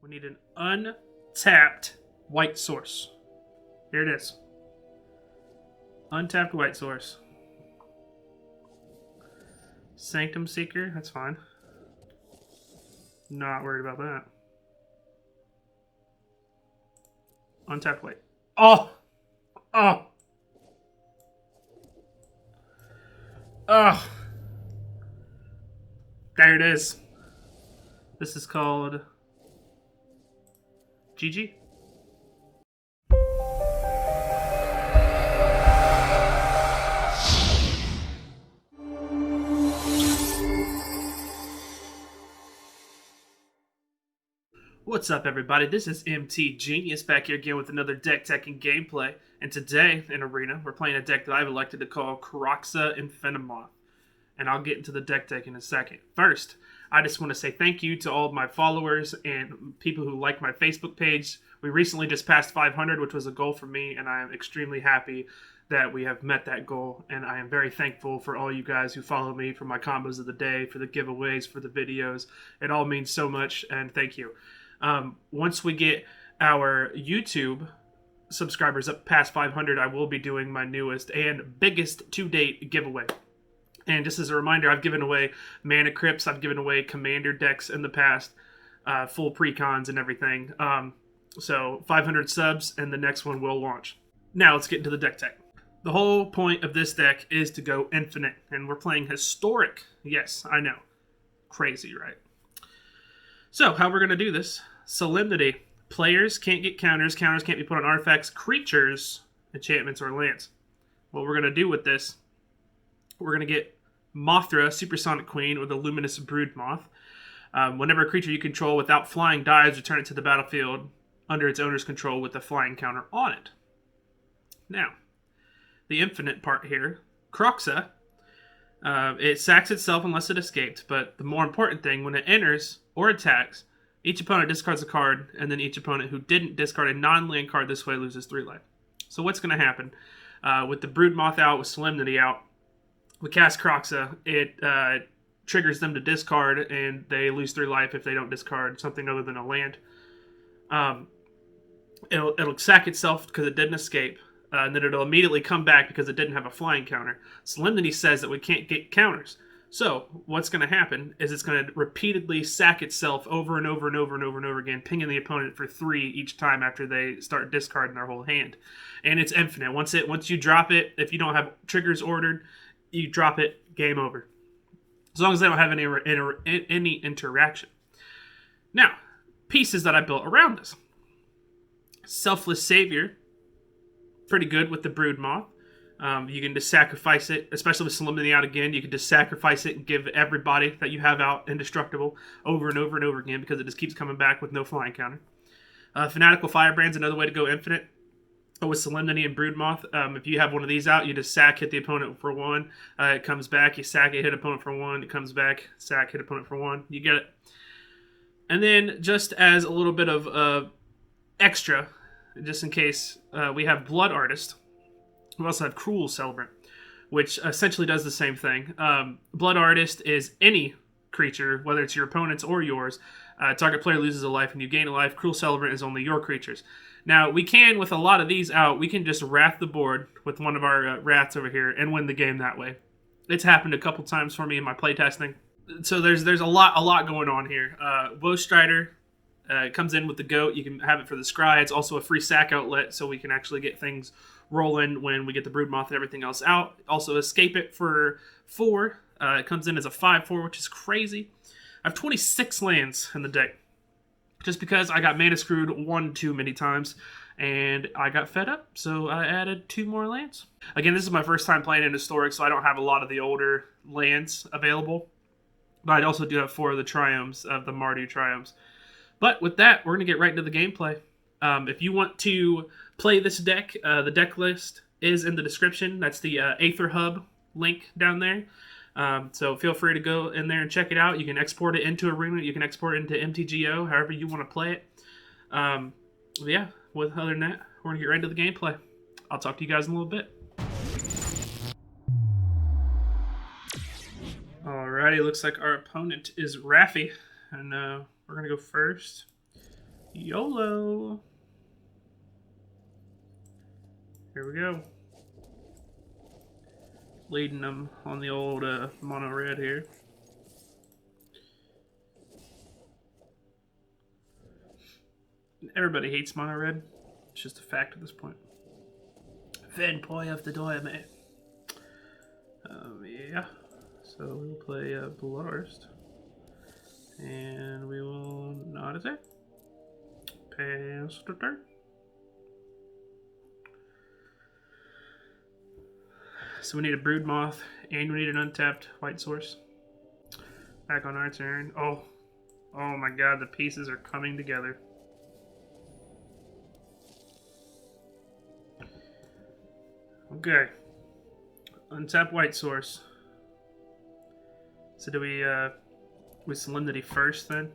We need an untapped white source. Here it is. Untapped white source. Sanctum Seeker, that's fine. Not worried about that. Untapped white. Oh! Oh! Oh! There it is. This is called GG. What's up, everybody? This is MTGenius back here again with another deck tech and gameplay. And today in Arena, we're playing a deck that I've elected to call Kroxa Infinimoth. And I'll get into the deck tech in a second. First, I just want to say thank you to all of my followers and people who like my Facebook page. We recently just passed 500, which was a goal for me, and I am extremely happy that we have met that goal. And I am very thankful for all you guys who follow me for my combos of the day, for the giveaways, for the videos. It all means so much, and thank you. Once we get our YouTube subscribers up past 500, I will be doing my newest and biggest to-date giveaway. And just as a reminder, I've given away Mana Crypts, I've given away Commander decks in the past, full precons and everything. So 500 subs, and the next one will launch. Now let's get into the deck tech. The whole point of this deck is to go infinite, and we're playing Historic. Yes, I know. Crazy, right? So, how we're going to do this. Solemnity. Players can't get counters. Counters can't be put on artifacts, creatures, enchantments, or lands. What we're going to do with this, we're going to get Mothra, Supersonic Queen, with a Luminous Brood Moth. Whenever a creature you control without flying dies, return it to the battlefield under its owner's control with a flying counter on it. Now, the infinite part here. Kroxa. It sacks itself unless it escaped, but the more important thing, when it enters or attacks, each opponent discards a card, and then each opponent who didn't discard a non-land card this way loses 3 life. So what's going to happen? With the Broodmoth out, with Solemnity out, we cast Kroxa, it triggers them to discard, and they lose 3 life if they don't discard something other than a land. It'll sack itself because it didn't escape, and then it'll immediately come back because it didn't have a flying counter. Solemnity says that we can't get counters. So, what's going to happen is it's going to repeatedly sack itself over and over and over and over and over again, pinging the opponent for 3 each time after they start discarding their whole hand. And it's infinite. Once you drop it, if you don't have triggers ordered, you drop it, game over. As long as they don't have any interaction. Now, pieces that I built around this. Selfless Savior. Pretty good with the Broodmoth. You can just sacrifice it, especially with Solemnity out again. You can just sacrifice it and give everybody that you have out indestructible over and over and over again because it just keeps coming back with no flying counter. Fanatical Firebrand's another way to go infinite with Solemnity and Broodmoth. If you have one of these out, you just sack, hit the opponent for 1. It comes back, you sack it, hit opponent for 1. It comes back, sack, hit opponent for 1. You get it. And then just as a little bit of extra, just in case, we have Blood Artist. We also have Cruel Celebrant, which essentially does the same thing. Blood Artist is any creature, whether it's your opponent's or yours. Target player loses a life and you gain a life. Cruel Celebrant is only your creatures. Now, we can, with a lot of these out, we can just wrath the board with one of our wraths over here and win the game that way. It's happened a couple times for me in my playtesting. So there's a lot going on here. Bowstrider comes in with the goat. You can have it for the scry. It's also a free sack outlet, so we can actually get things rolling when we get the Broodmoth and everything else out. Also escape it for 4. It comes in as a 5/4, which is crazy. I have 26 lands in the deck. Just because I got mana screwed 1 too many times, and I got fed up, so I added 2 more lands. Again, this is my first time playing in Historic, so I don't have a lot of the older lands available. But I also do have 4 of the Triomes, of the Mardu Triomes. But with that, we're going to get right into the gameplay. If you want to play this deck, the deck list is in the description. That's the Aether Hub link down there. So feel free to go in there and check it out. You can export it into Arena. You can export it into MTGO, however you want to play it. Yeah, other than that, we're going to get right into the gameplay. I'll talk to you guys in a little bit. Alrighty, looks like our opponent is Raffi. And we're going to go first. YOLO. Here we go. Leading them on the old mono red here. Everybody hates mono red. It's just a fact at this point. Then boy of the diamond. Yeah. So we'll play Blood Artist. And we will not attack. Pass the turn. So we need a Broodmoth, and we need an untapped white source. Back on our turn. Oh my god, the pieces are coming together. Okay. Untap white source. So do we Solemnity first then?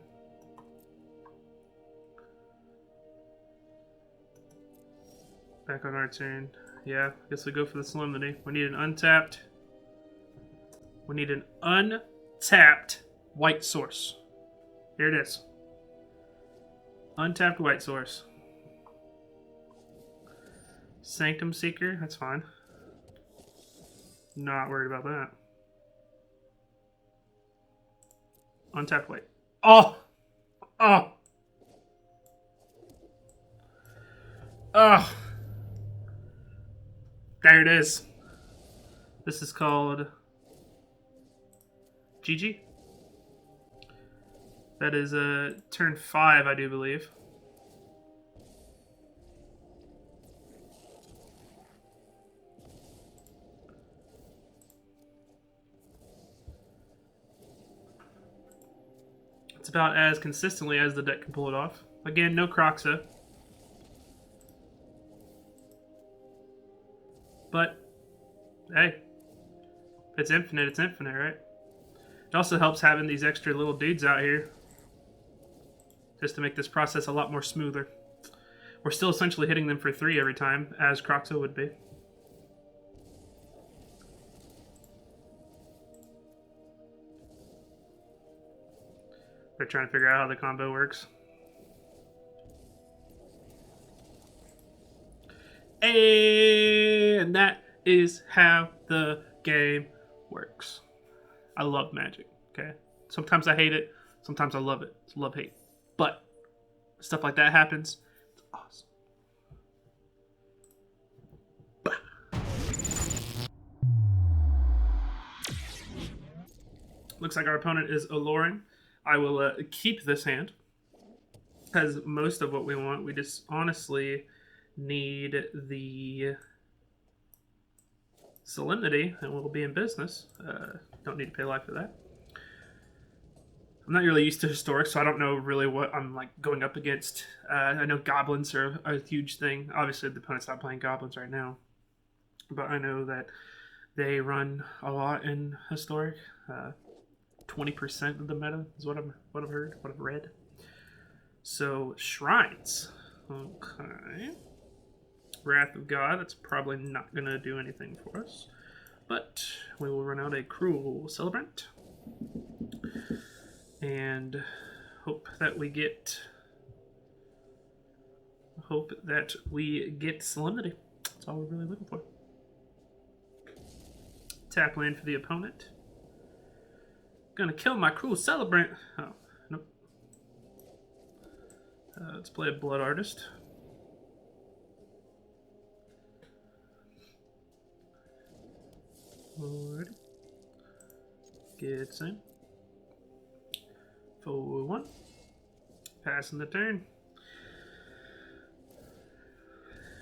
Back on our turn. Yeah, I guess we go for the Solemnity. We need an untapped. We need an untapped white source. Here it is. Untapped white source. Sanctum Seeker, that's fine. Not worried about that. Untapped white. Oh! Oh! Oh! There it is. This is called GG. That is turn 5, I do believe. It's about as consistently as the deck can pull it off. Again, no Kroxa. But, hey, if it's infinite, right? It also helps having these extra little dudes out here. Just to make this process a lot more smoother. We're still essentially hitting them for 3 every time, as Kroxa would be. They're trying to figure out how the combo works. And that is how the game works. I love Magic, okay? Sometimes I hate it, sometimes I love it. It's love-hate. But stuff like that happens, it's awesome. Looks like our opponent is Aloran. I will keep this hand. Has most of what we want. We just honestly need the Solemnity, and we'll be in business. Don't need to pay life for that. I'm not really used to Historic, so I don't know really what I'm like going up against. I know Goblins are a huge thing. Obviously, the opponent's not playing Goblins right now, but I know that they run a lot in Historic. 20% of the meta is what I've heard, what I've read. So Shrines, okay. Wrath of God, that's probably not gonna do anything for us, but we will run out a Cruel Celebrant and hope that we get Solemnity. That's all we're really looking for. Tap land for the opponent. Gonna kill my Cruel Celebrant. Oh, nope. Let's play a Blood Artist. Alrighty. Gets in. 4-1. Passing the turn.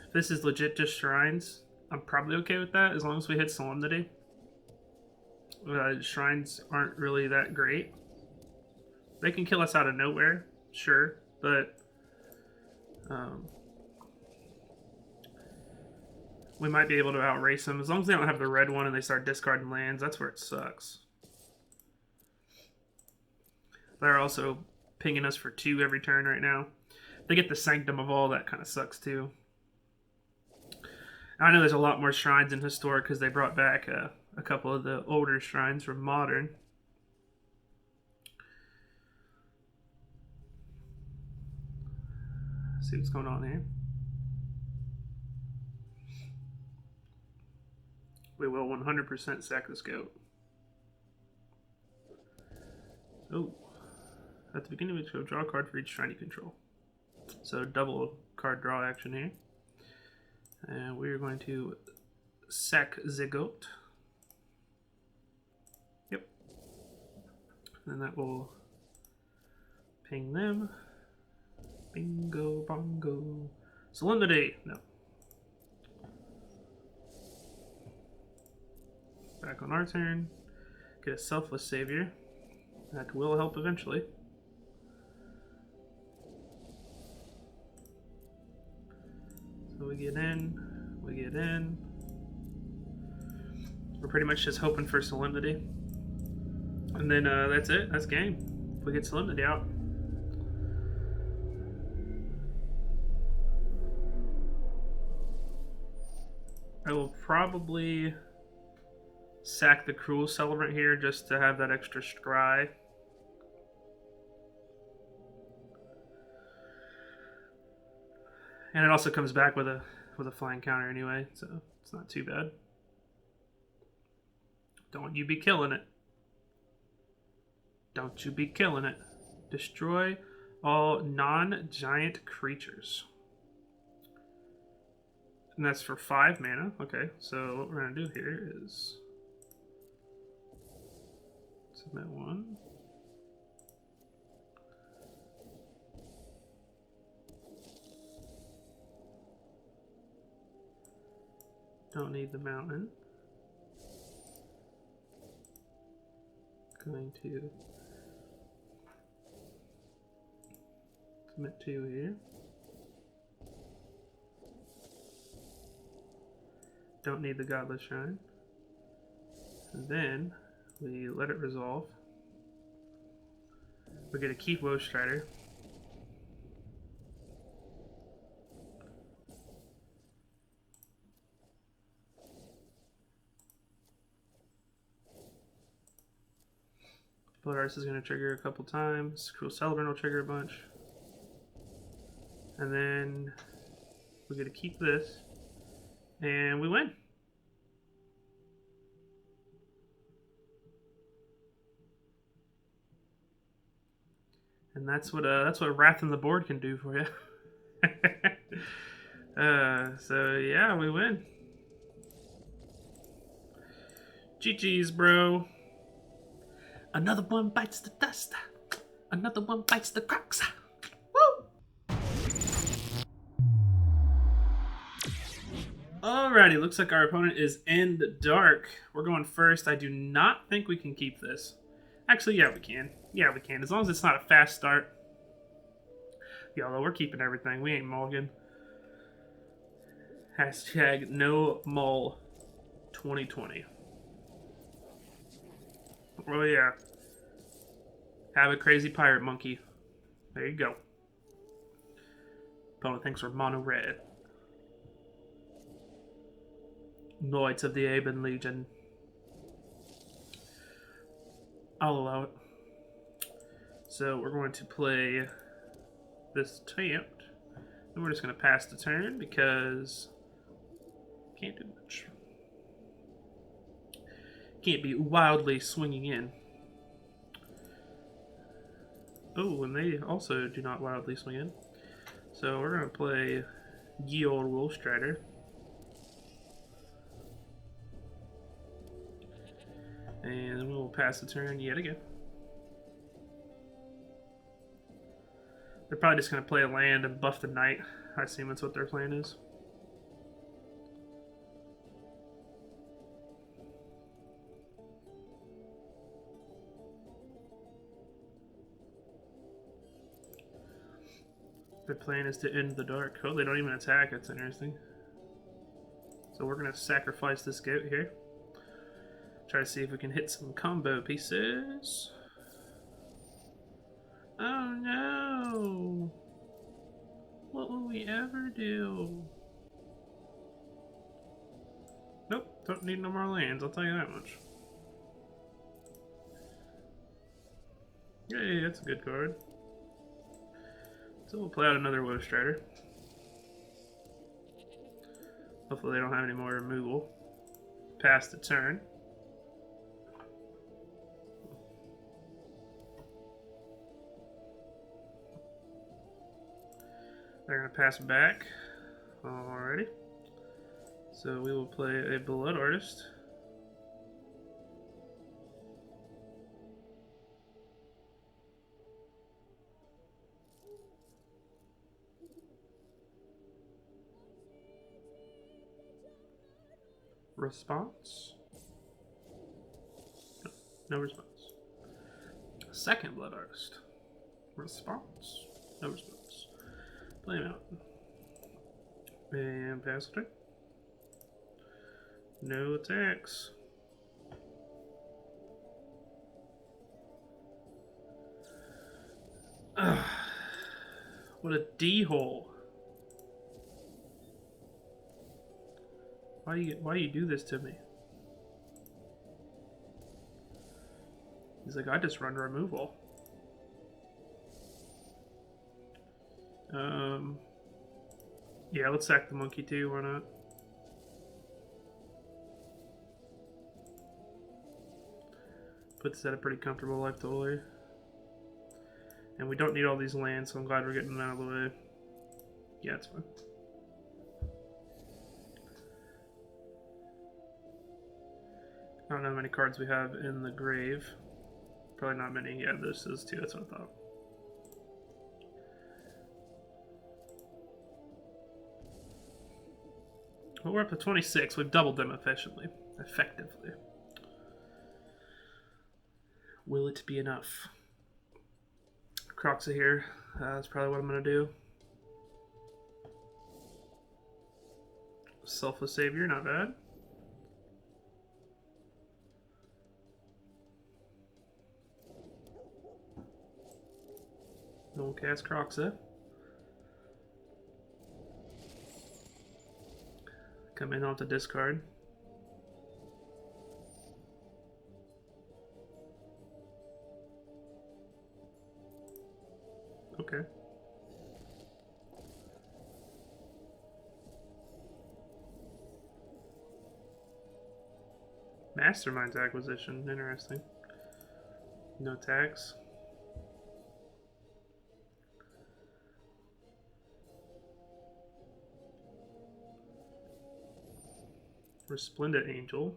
If this is legit just Shrines, I'm probably okay with that as long as we hit Solemnity. Shrines aren't really that great. They can kill us out of nowhere, sure, but we might be able to outrace them. As long as they don't have the red one and they start discarding lands, that's where it sucks. They're also pinging us for 2 every turn right now. They get the Sanctum of All, that kind of sucks too. I know there's a lot more Shrines in Historic because they brought back a couple of the older Shrines from Modern. see what's going on here. We will 100% sack the scout. Oh. At the beginning of each go, draw a card for each shrine you control. So double card draw action here. And we're going to sack the goat. Yep. And that will ping them. Bingo bongo. Solemnity. No. Back on our turn. Get a selfless savior. That will help eventually. So we get in. We get in. We're pretty much just hoping for Solemnity. And then that's it. That's game. If we get Solemnity out. I will probably sack the Cruel Celebrant here just to have that extra scry. And it also comes back with a flying counter anyway, so it's not too bad. Don't you be killing it. Don't you be killing it. Destroy all non-giant creatures. And that's for 5 mana. Okay, so what we're going to do here is submit 1. Don't need the mountain. Going to submit 2 here. Don't need the Godless Shrine. And then we let it resolve. We're going to keep Woe Strider. Blood Artist is going to trigger a couple times. Cruel Celebrant will trigger a bunch. And then we're going to keep this. And we win. And that's what Wrath on the Board can do for you. So yeah, we win. GG's, bro. Another one bites the dust. Another one bites the Kroxa. Woo! Alrighty, looks like our opponent is in the dark. We're going first. I do not think we can keep this. Actually, yeah, we can. Yeah, we can. As long as it's not a fast start. Yellow, we're keeping everything. We ain't mulligan. Hashtag no mull 2020. Oh yeah. Have a crazy pirate monkey. There you go. Opponent thinks we're mono red. Knights of the Aben Legion. I'll allow it. So we're going to play this Tempt. And we're just going to pass the turn because can't do much. Can't be wildly swinging in. Oh, and they also do not wildly swing in. So we're going to play Ye Olde Wolf Strider. And then we will pass the turn yet again. They're probably just going to play a land and buff the knight. I assume that's what their plan is. Their plan is to end the dark. Oh, they don't even attack. That's interesting. So we're going to sacrifice this goat here. Try to see if we can hit some combo pieces. Oh no! What will we ever do? Nope, don't need no more lands, I'll tell you that much. Yay, that's a good card. So we'll play out another Woe Strider. Hopefully they don't have any more removal. Pass the turn. They're going to pass back. Alrighty. So we will play a Blood Artist. Response? No response. Second Blood Artist. Response? No response. Play him out. And pass it. No attacks. Ugh. What a D-hole. Why you do this to me? He's like, I just run removal. Yeah, let's sack the monkey too, why not? Put this at a pretty comfortable life total. And we don't need all these lands, so I'm glad we're getting them out of the way. Yeah, it's fine. I don't know how many cards we have in the grave. Probably not many. Yeah, this is two, that's what I thought. Well, we're up to 26. We've doubled them effectively. Will it be enough? Kroxa here. That's probably what I'm going to do. Selfless Savior, not bad. We'll cast Kroxa. Come in onto discard. Okay. Mastermind's acquisition, interesting. No tax. Resplendent Angel.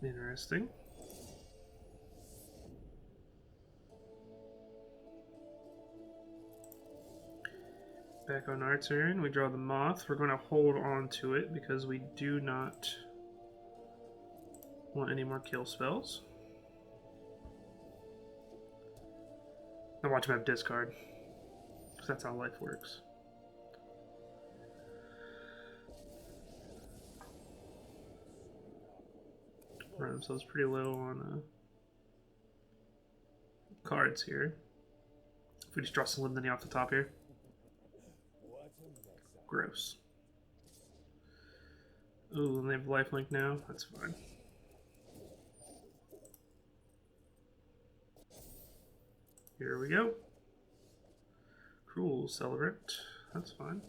Interesting. Back on our turn, we draw the Moth. We're going to hold on to it because we do not want any more kill spells. Now watch him have discard, because that's how life works. Run themselves pretty low on cards here. If we just draw Solemnity off the top here. Gross. Ooh, and they have lifelink now. That's fine. Here we go. Cruel Celebrant. That's fine.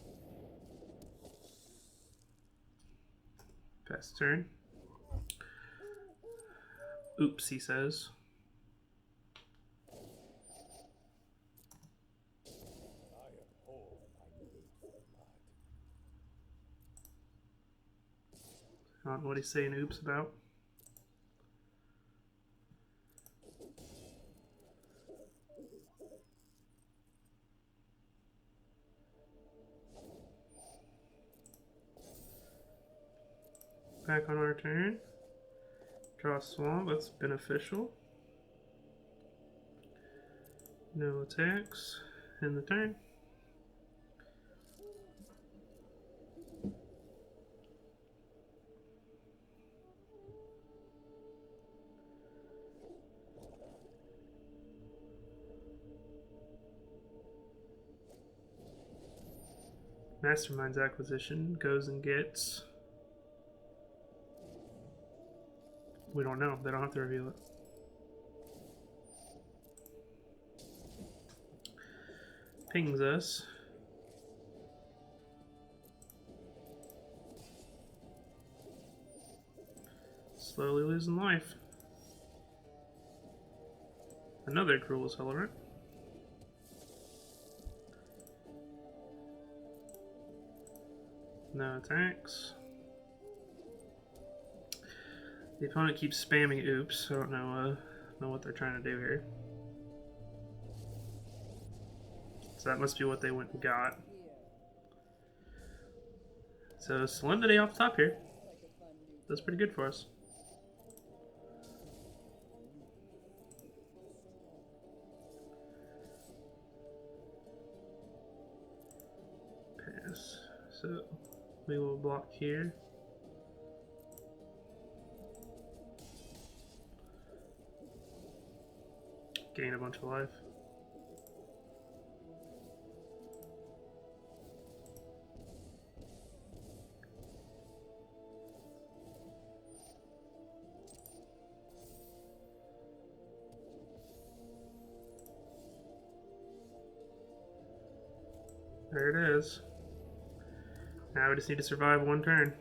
Pass turn. Oops, he says. I don't know what he's saying oops about. Back on our turn. Draw a Swamp, that's beneficial. No attacks in the turn. Mastermind's acquisition goes and gets... We don't know. They don't have to reveal it. pings us. Slowly losing life. Another cruel accelerant. No attacks. The opponent keeps spamming oops. I don't know what they're trying to do here. So that must be what they went and got. So Solemnity off the top here. That's pretty good for us. Pass. So we will block here. Gain a bunch of life. There it is. Now we just need to survive one turn.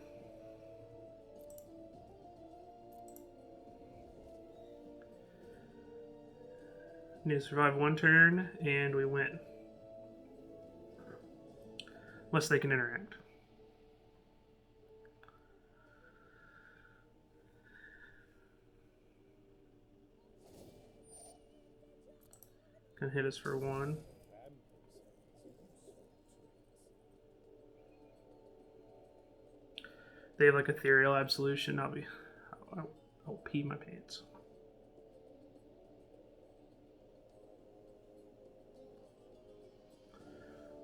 We need to survive one turn and we win. Unless they can interact. Gonna hit us for 1. They have like Ethereal Absolution. I'll pee my pants.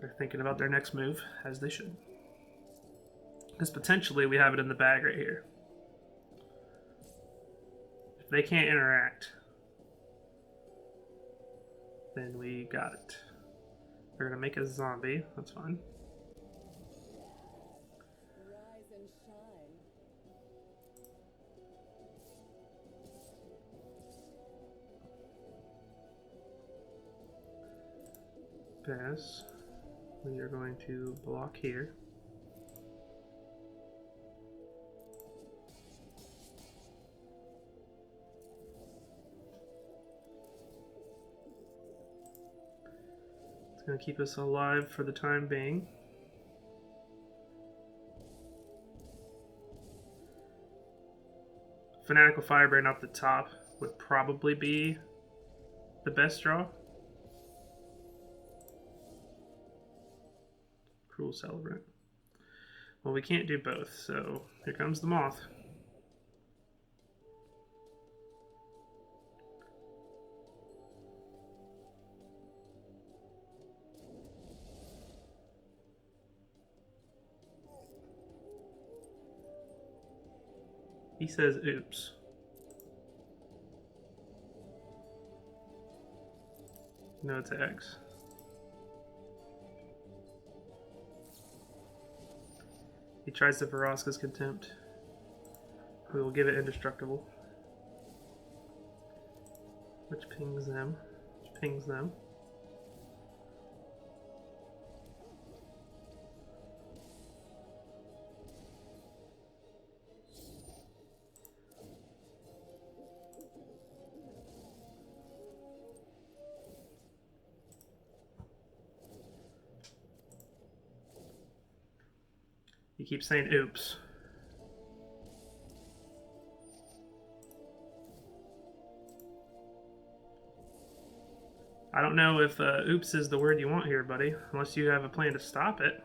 They're thinking about their next move, as they should. Because potentially we have it in the bag right here. If they can't interact, then we got it. They're gonna make a zombie. That's fine. Pass. We are going to block here. It's going to keep us alive for the time being. Fanatical Firebrand up the top would probably be the best draw. Cruel Celebrant. Well, we can't do both, so here comes the Moth. He says, oops. No attacks. He tries to Vraska's Contempt. We will give it Indestructible. Which pings them. Which pings them. He keeps saying oops. I don't know if oops is the word you want here, buddy, unless you have a plan to stop it.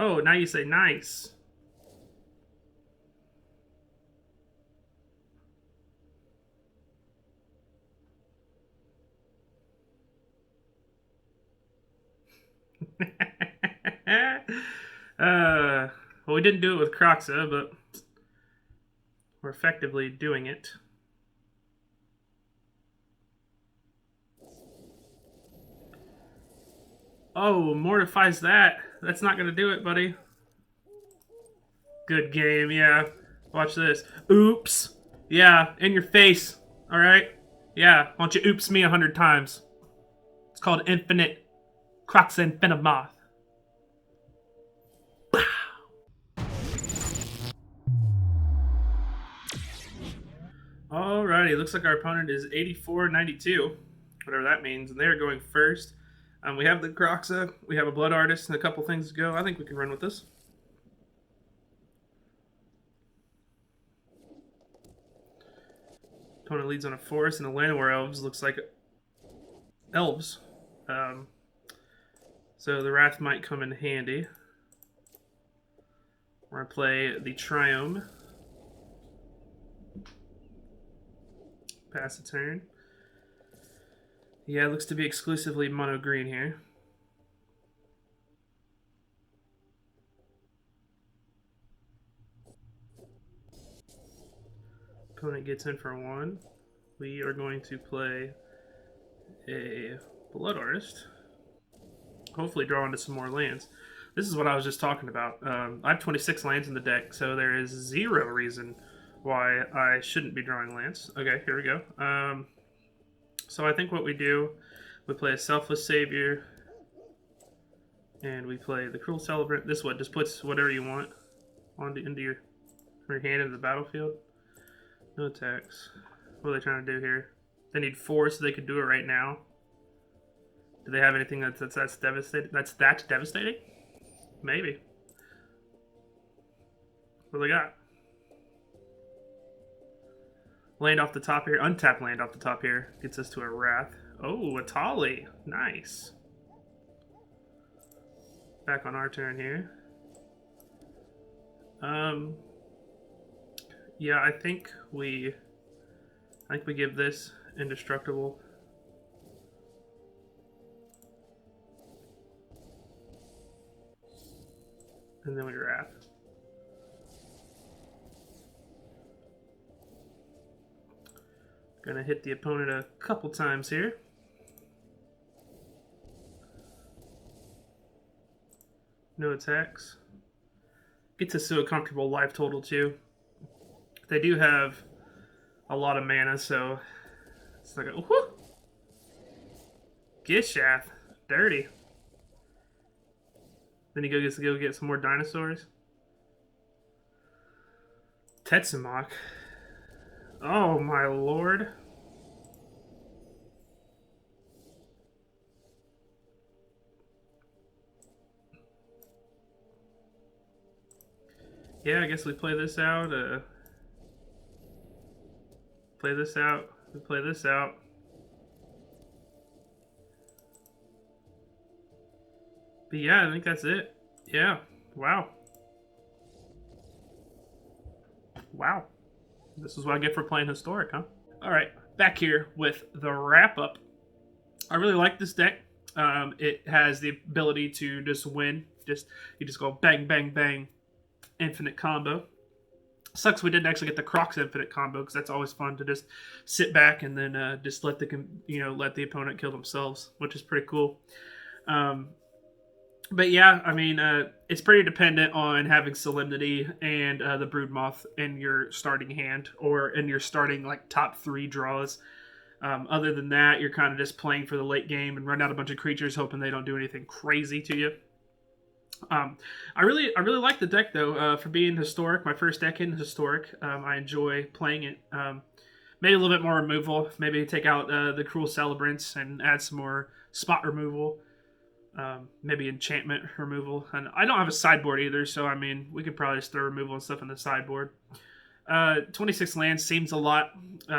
Oh, now you say nice. Well, we didn't do it with Kroxa, but we're effectively doing it. Oh, mortifies that. That's not going to do it, buddy. Good game, yeah. Watch this. Oops. Yeah, in your face. All right? Yeah, why don't you oops me 100 times? It's called Infinite Kroxa Infinimoth. Alrighty, looks like our opponent is 84-92, whatever that means, and they're going first. We have the Kroxa, we have a Blood Artist, and a couple things to go. I think we can run with this. Opponent leads on a Forest and a Llanowar Elves. Looks like Elves. So the Wrath might come in handy. We're going to play the Triome. Pass a turn. Yeah, it looks to be exclusively mono green here. Opponent gets in for 1. We are going to play a Blood Artist. Hopefully draw into some more lands. This is what I was just talking about. I have 26 lands in the deck, so there is 0 reason why I shouldn't be drawing lands. Okay, here we go. So I think what we do, we play a Selfless Savior, and we play the Cruel Celebrant. This one just puts whatever you want into your hand into the battlefield. No attacks. What are they trying to do here? They need 4 so they could do it right now. Do they have anything that's devastating? That's devastating? Maybe. What do they got? Land off the top here. Untap land off the top here. Gets us to a Wrath. Oh, a Tali. Nice. Back on our turn here. Yeah, I think we give this Indestructible. And then we Wrath. Gonna hit the opponent a couple times here. No attacks. Gets us to a comfortable life total too. They do have a lot of mana, so it's like a whoo! Gishath. Dirty. Then he goes to go get some more dinosaurs. Tetsumok. Oh my lord. Yeah, I guess we play this out. Play this out. We play this out. But yeah, I think that's it. Yeah. Wow. Wow. This is what I get for playing Historic, huh? Alright, back here with the wrap-up. I really like this deck. It has the ability to just win. You just go bang, bang, bang. Infinite combo. Sucks we didn't actually get the Kroxa infinite combo, because that's always fun to just sit back and then just let the opponent kill themselves, which is pretty cool. But yeah, I mean, it's pretty dependent on having Solemnity and the Broodmoth in your starting hand, or in your starting like top 3 draws. Other than that, you're kind of just playing for the late game and run out a bunch of creatures, hoping they don't do anything crazy to you. I really like the deck though, for being Historic. My first deck in Historic. I enjoy playing it. Maybe a little bit more removal. Maybe take out the Cruel Celebrants and add some more spot removal. Maybe enchantment removal. And I don't have a sideboard either, so I mean, we could probably just throw removal and stuff in the sideboard. 26 lands seems a lot,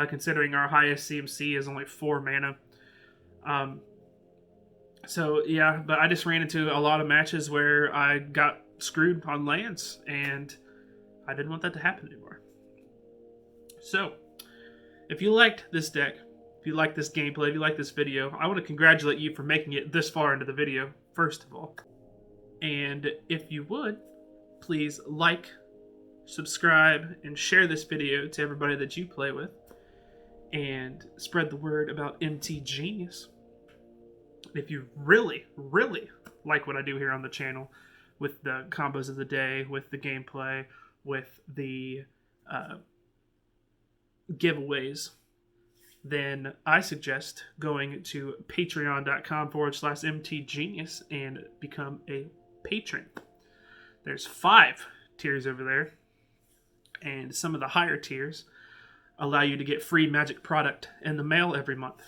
considering our highest CMC is only 4 mana. So yeah, but I just ran into a lot of matches where I got screwed on lands, and I didn't want that to happen anymore. So, if you liked this deck, if you like this gameplay, if you like this video, I want to congratulate you for making it this far into the video, first of all. And if you would, please like, subscribe, and share this video to everybody that you play with. And spread the word about MTGenius. If you really, really like what I do here on the channel, with the combos of the day, with the gameplay, with the giveaways, then I suggest going to patreon.com/MTGenius and become a patron. There's 5 tiers over there, and some of the higher tiers allow you to get free Magic product in the mail every month,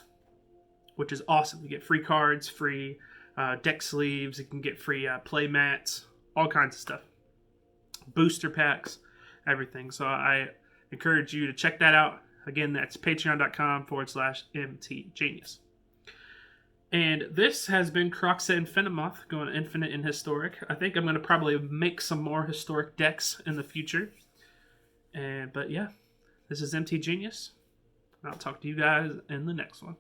which is awesome. You get free cards, free deck sleeves, you can get free play mats, all kinds of stuff. Booster packs, everything. So I encourage you to check that out. Again, that's patreon.com/MTGenius. And this has been Kroxa Infinimoth, going infinite in historic. I think I'm going to probably make some more historic decks in the future. But yeah, this is MTGenius. I'll talk to you guys in the next one.